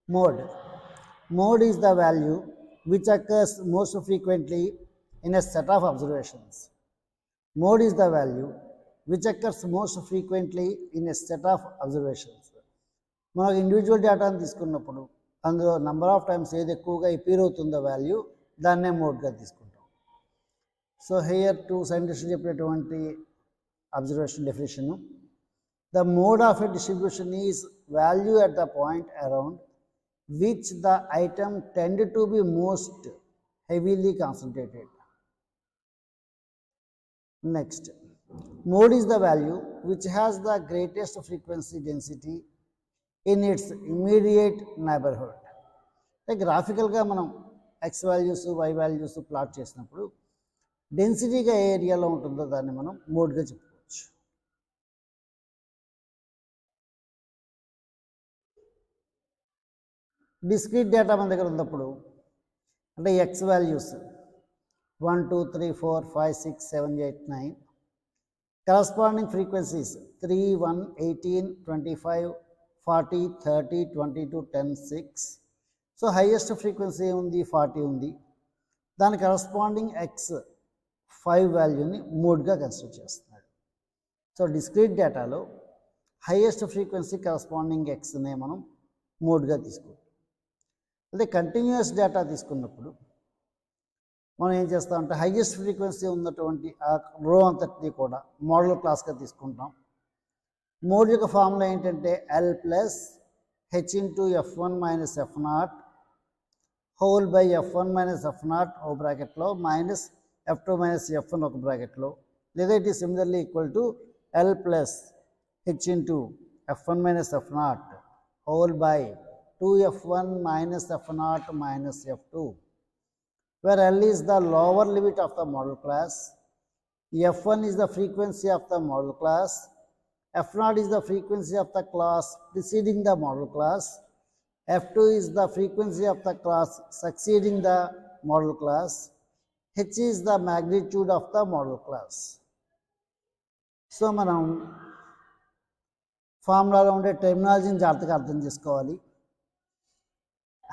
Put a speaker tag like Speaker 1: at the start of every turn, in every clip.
Speaker 1: Mode. Mode is the value which occurs most frequently in a set of observations. Mode is the value which occurs most frequently in a set of observations. మనం individual డేటాను తీసుకున్నప్పుడు అందులో number of times ఏది ఎక్కువగా appear అవుతుందో value దాన్నే మోడ్గా తీసుకుంటాం. So here to సైంటిస్టులు చెప్పినటువంటి observation definition, the mode of a distribution is value at the point around which the item tend to be most heavily concentrated. Next, mode is the value which has the greatest frequency density in its immediate neighborhood. గ్రాఫికల్గా మనం x values y values plot చేసినప్పుడు డెన్సిటీగా ఏ ఏరియాలో ఉంటుందో దాన్ని మనం మోడ్గా చెప్పుకోవచ్చు. Discrete data మన దగ్గర ఉన్నప్పుడు అంటే X values 1 2 3 4 5 6 7 8 9, corresponding frequencies 3 1 18 25 40 30 22 10 6. So highest frequency ఉంది 40 ఉంది, దాని కరస్పాండింగ్ ఎక్స్ 5 వాల్యూని మోడ్గా కన్సిడర్ చేస్తున్నాడు. సో డిస్క్రీట్ డేటాలో హైయెస్ట్ ఫ్రీక్వెన్సీ కరస్పాండింగ్ ఎక్స్నే మనం మోడ్గా తీసుకుంటాం. అదే కంటిన్యూస్ డేటా తీసుకున్నప్పుడు మనం ఏం చేస్తామంటే హైయెస్ట్ ఫ్రీక్వెన్సీ ఉన్నటువంటి ఆ రో అంతటిని కూడా మోడల్ క్లాస్గా తీసుకుంటాం. మోడ్ యొక్క ఫార్ములా ఏంటంటే L plus H into F1 minus F0 whole by F1 minus F0 ఓ బ్రాకెట్లో మైనస్ F2 మైనస్ F1 ఒక బ్రాకెట్లో, లేదా it is similarly equal to L plus H into F1 minus F0 whole by 2F1 minus F0 minus F2, where L is the lower limit of the model class, F1 is the frequency of the model class, F0 is the frequency of the class preceding the model class, F2 is the frequency of the class succeeding the model class, H is the magnitude of the model class. So మనం ఫార్ములాలో ఉండే టెర్మినాలజీని జాగ్రత్తగా అర్థం చేసుకోవాలి.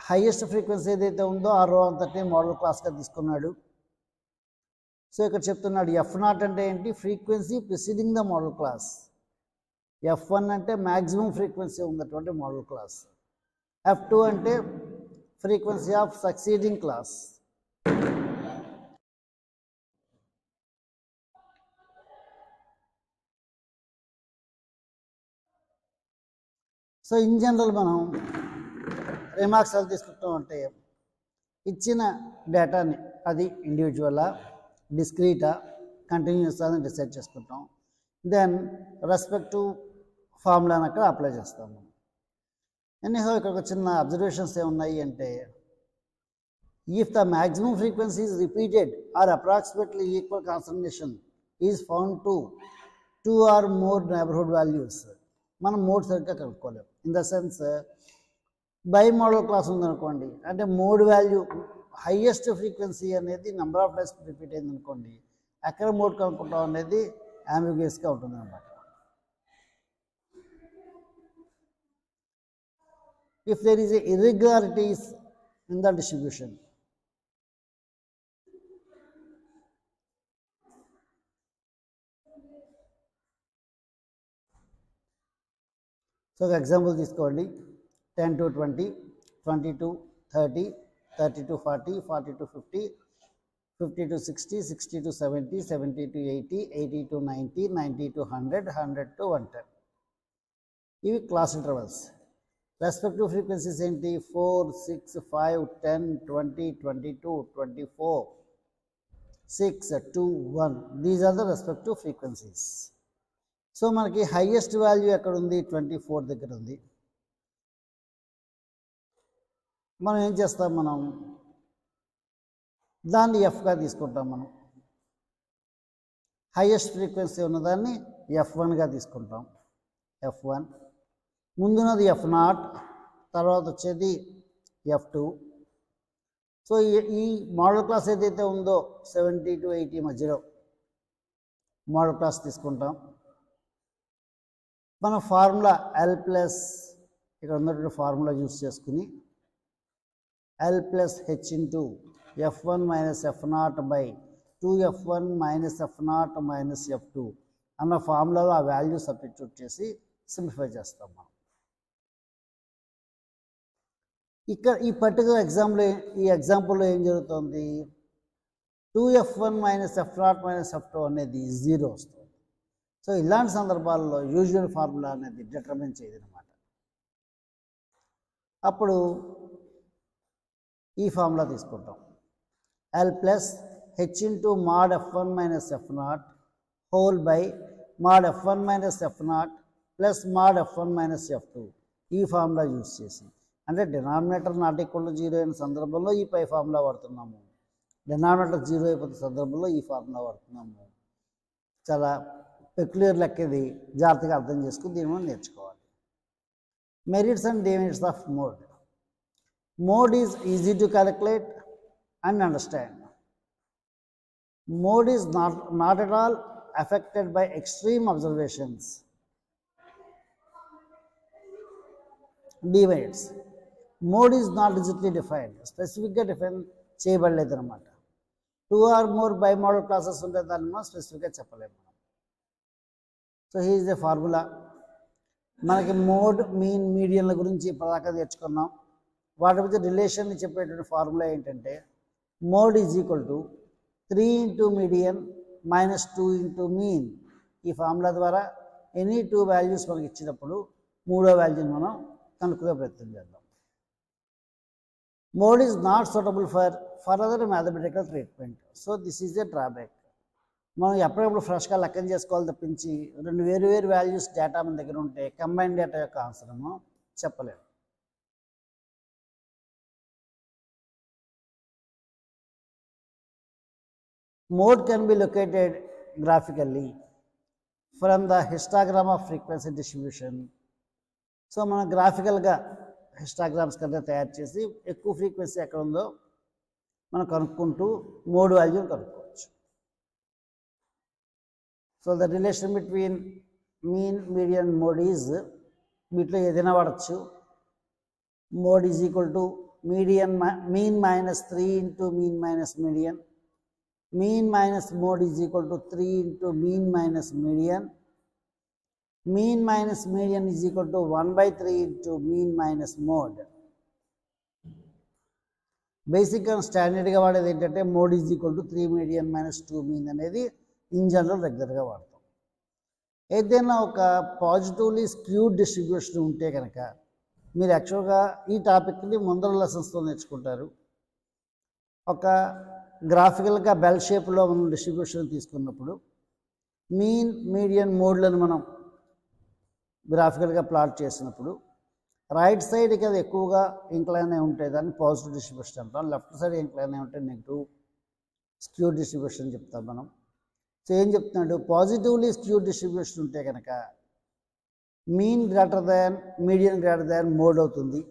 Speaker 1: Highest frequency ఏదైతే ఉందో ఆ రో అంతటి మోడల్ క్లాస్గా తీసుకున్నాడు. సో ఇక్కడ చెప్తున్నాడు F0 అంటే ఏంటి, frequency preceding the modal class, F1 అంటే మ్యాక్సిమం ఫ్రీక్వెన్సీ ఉన్నటువంటి మోడల్ క్లాస్, F2 అంటే frequency of succeeding class. So in general మనం రిమార్క్స్ ఎలా తీసుకుంటాం అంటే ఇచ్చిన డేటాని అది ఇండివిజువలా డిస్క్రీటా కంటిన్యూస్ అని డిసైడ్ చేసుకుంటాం. దెన్ రెస్పెక్టివ్ ఫార్ములాని అక్కడ అప్లై చేస్తాము. ఎనీహౌ ఇక్కడ ఒక చిన్న అబ్జర్వేషన్స్ ఏమున్నాయి అంటే, if the maximum frequency is repeated or approximately equal concentration is found to 2 or more neighbourhood values, మనం మోడ్ సరిగ్గా కనుక్కోలేము. In the sense by modal class ఉందనుకోండి, అంటే మోడ్ వాల్యూ హైయెస్ట్ ఫ్రీక్వెన్సీ అనేది నెంబర్ ఆఫ్ టైమ్స్ రిపీట్ అయింది అనుకోండి, ఎక్కడ mode కనుక్కుంటాం అనేది అంబిగ్యూస్గా ఉంటుంది అనమాట. If there is irregularities in the distribution, so ఒక ఎగ్జాంపుల్ తీసుకోండి. 10 to 20, 20 to 30, 30 to 40, 40 to 50, 50 to 60, 60 to 70, 70 to 80, 80 to 90, 90 to 100, 100 to 110. ఇవి క్లాస్ ఇంటర్వల్స్. రెస్పెక్టివ్ ఫ్రీక్వెన్సీస్ ఏంటి, 4, 6, 5, 10, 20, 22, 24, 6, 2, 1. These are the respective frequencies. So మనకి హైయెస్ట్ వాల్యూ ఎక్కడ ఉంది, 24 దగ్గర ఉంది. మనం ఏం చేస్తాం, మనం దాన్ని ఎఫ్గా తీసుకుంటాం. మనం హైయెస్ట్ ఫ్రీక్వెన్సీ ఉన్నదాన్ని F1గా తీసుకుంటాం. F1 ముందున్నది F0, తర్వాత వచ్చేది F2. సో ఈ మోడల్ క్లాస్ ఏదైతే ఉందో 70 to 80 మధ్యలో మోడల్ క్లాస్ తీసుకుంటాం. మన ఫార్ములా L ప్లస్ ఇక్కడ ఉన్నటువంటి ఫార్ములా యూస్ చేసుకుని L plus H into F1 minus F0 by 2F1 minus F0 minus F2 అన్న ఫార్ములాలో ఆ వాల్యూ సబ్స్టిట్యూట్ చేసి సింప్లిఫై చేస్తాం మనం. ఇక్కడ ఈ పర్టికులర్ ఎగ్జాంపుల్లో ఏం జరుగుతుంది, 2F1 minus F0 minus F2 అనేది 0 వస్తుంది. సో ఇలాంటి సందర్భాల్లో యూజువల్ ఫార్ములా అనేది డిటర్మిన్ చేయదు అనమాట. అప్పుడు ఈ ఫార్ములా తీసుకుంటాం, L plus H into mod F1 minus F0 whole by mod F1 minus F0 plus mod F1 minus F2. ఈ ఫార్ములా యూజ్ చేసి, అంటే డినామినేటర్ నాట్ ఈక్వల్ టు 0 అయిన సందర్భంలో ఈ పై ఫార్ములా వాడుతున్నాము, డినామినేటర్ 0 అయిపోతున్న సందర్భంలో ఈ ఫార్ములా వాడుతున్నాము. చాలా పెక్యులర్ లెక్క ఇది, జాగ్రత్తగా అర్థం చేసుకుని దీని మనం నేర్చుకోవాలి. Merits and demerits of mode. Mode is easy to calculate and understand. Mode is not at all affected by extreme observations. Demerits. Mode is not rigidly defined. Specifically defined చేయబడలేదు అనమాట. 2 or more bimodal classes ఉంటే దాన్ని మనం స్పెసిఫిక్గా చెప్పలేము. So he is the formula. మనకి mode, mean, మీడియన్ల గురించి ఇప్పటిదాకా నేర్చుకున్నాం. వాటి మధ్య రిలేషన్ని చెప్పేటువంటి ఫార్ములా ఏంటంటే, mode is equal to 3 into median minus 2 into mean. ఈ ఫార్ములా ద్వారా ఎనీ 2 వాల్యూస్ మనకి ఇచ్చినప్పుడు మూడో వాల్యూని మనం కనుక్కునే ప్రయత్నం చేద్దాం. Mode is not suitable for other mathematical treatment. So this is a drawback. మనం ఎప్పుడప్పుడు ఫ్రెష్గా లెక్కన చేసుకోవాలి తప్పించి రెండు వేరు వాల్యూస్ డేటా మన దగ్గర ఉంటే కంబైన్ డేటా యొక్క ఆన్సర్ను చెప్పలేము. Mode can be located graphically from the histogram of frequency distribution. So మనం గ్రాఫికల్గా హిస్టాగ్రామ్స్ కింద తయారు చేసి ఎక్కువ ఫ్రీక్వెన్సీ ఎక్కడ ఉందో మనం కనుక్కుంటూ మోడ్ వాల్యూని కనుక్కోవచ్చు. So the relation between mean, median, mode is, వీటిలో ఏదైనా వాడచ్చు. Mode is equal to mean minus 3 into mean minus median. Mean minus mode is equal to 3 into mean minus median. Mean minus median is equal to 1 by 3 into mean minus mode. Basically స్టాండర్డ్గా వాడేది ఏంటంటే mode is equal to 3 median minus 2 mean అనేది in general రెగ్యులర్గా వాడతాం. ఏదైనా ఒక positively skewed distribution ఉంటే కనుక మీరు యాక్చువల్గా ఈ టాపిక్ని ముందర లెసన్స్లో నేర్చుకుంటారు. ఒక గ్రాఫికల్గా బెల్ షేప్లో మనం డిస్ట్రిబ్యూషన్ తీసుకున్నప్పుడు మీన్, మీడియన్, మోడ్లను మనం గ్రాఫికల్గా ప్లాట్ చేసినప్పుడు రైట్ సైడ్కి అది ఎక్కువగా ఇంక్లైన్ అయి ఉంటే దాన్ని పాజిటివ్ డిస్ట్రిబ్యూషన్ అంటాం, లెఫ్ట్ సైడ్ ఇంక్లైన్ అయి ఉంటే నెగిటివ్ స్క్యూ డిస్ట్రిబ్యూషన్ చెప్తాం మనం. సో ఏం చెప్తున్నాడు, పాజిటివ్లీ స్క్యూ డిస్ట్రిబ్యూషన్ ఉంటే కనుక mean greater than, median greater than mode అవుతుంది.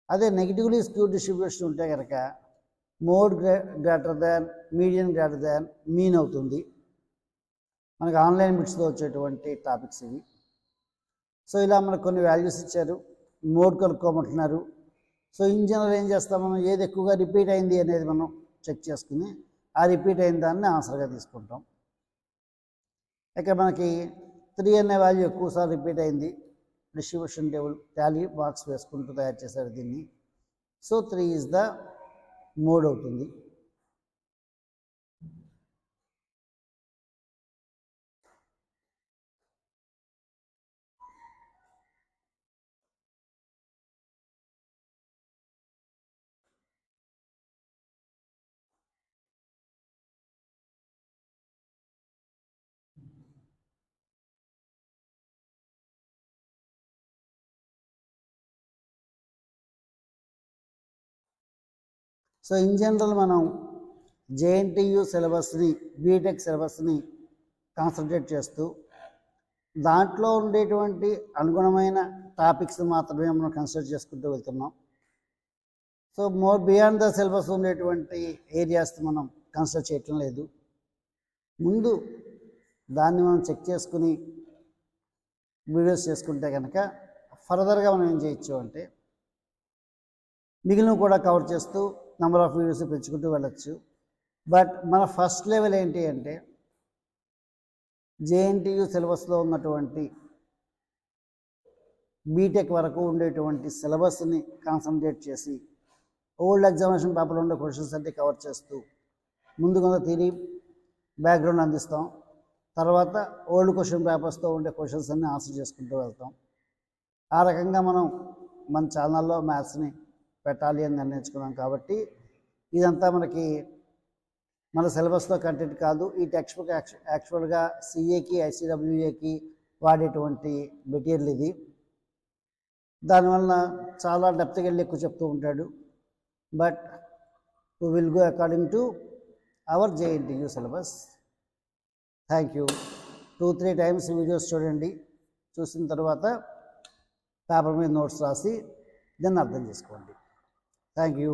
Speaker 1: అదే నెగిటివ్లీ స్క్యూ డిస్ట్రిబ్యూషన్ ఉంటే కనుక mode greater than, median greater than mean అవుతుంది. మనకి ఆన్లైన్ బిట్స్లో వచ్చేటువంటి టాపిక్స్ ఇవి. సో ఇలా మనకు కొన్ని వాల్యూస్ ఇచ్చారు, మోడ్ కనుక్కోమంటున్నారు. సో ఇన్ జనరల్ ఏం చేస్తాం మనం, ఏది ఎక్కువగా రిపీట్ అయింది అనేది మనం చెక్ చేసుకుని ఆ రిపీట్ అయిన దాన్ని ఆన్సర్గా తీసుకుంటాం. ఇక్కడ మనకి 3 అనే వాల్యూ ఎక్కువసార్లు రిపీట్ అయింది. డిస్ట్రిబ్యూషన్ టేబుల్ టాలీ బాక్స్ వేసుకుంటూ తయారు చేశారు దీన్ని. సో 3 ఈజ్ ద మోడ్ అవుతుంది. సో ఇన్ జనరల్ మనం జేఎన్టీయు సిలబస్ని, బీటెక్ సిలబస్ని కాన్సన్ట్రేట్ చేస్తూ దాంట్లో ఉండేటువంటి అనుగుణమైన టాపిక్స్ మాత్రమే మనం కన్సిడర్ చేసుకుంటూ వెళ్తున్నాం. So more beyond the syllabus ఉండేటువంటి ఏరియాస్ మనం కన్సిడర్ చేయటం లేదు. ముందు దాన్ని మనం చెక్ చేసుకుని వీడియోస్ చేసుకుంటే కనుక ఫర్దర్గా మనం ఏం చేయొచ్చు అంటే మిగిలిన కూడా కవర్ చేస్తూ నెంబర్ ఆఫ్ వీడియోస్ పెంచుకుంటూ వెళ్ళచ్చు. బట్ మన ఫస్ట్ లెవెల్ ఏంటి అంటే జేఎన్టీయు సిలబస్లో ఉన్నటువంటి బీటెక్ వరకు ఉండేటువంటి సిలబస్ని కాన్సన్ట్రేట్ చేసి ఓల్డ్ ఎగ్జామినేషన్ పేపర్లో ఉండే క్వశ్చన్స్ అన్ని కవర్ చేస్తూ ముందు కొంత థియరీ బ్యాక్గ్రౌండ్ అందిస్తాం. తర్వాత ఓల్డ్ క్వశ్చన్ పేపర్స్తో ఉండే క్వశ్చన్స్ అన్ని ఆన్సర్ చేసుకుంటూ వెళ్తాం. ఆ రకంగా మనం మన ఛానల్లో మ్యాథ్స్ని పెట్టాలి అని నిర్ణయించుకున్నాం. కాబట్టి ఇదంతా మనకి మన సిలబస్లో కంటెంట్ కాదు. ఈ టెక్స్ట్ బుక్ యాక్చువల్గా సిఏకి ఐసిడబ్ల్యూఏకి వాడేటువంటి మెటీరియల్ ఇది. దానివల్ల చాలా డెప్త్కి వెళ్ళి ఎక్కువ చెప్తూ ఉంటాడు. But we will go according to our JNTU syllabus. Thank you. 2-3 times videos చూడండి. చూసిన తర్వాత పేపర్ మీద నోట్స్ రాసి దాన్ని అర్థం చేసుకోండి. Thank you.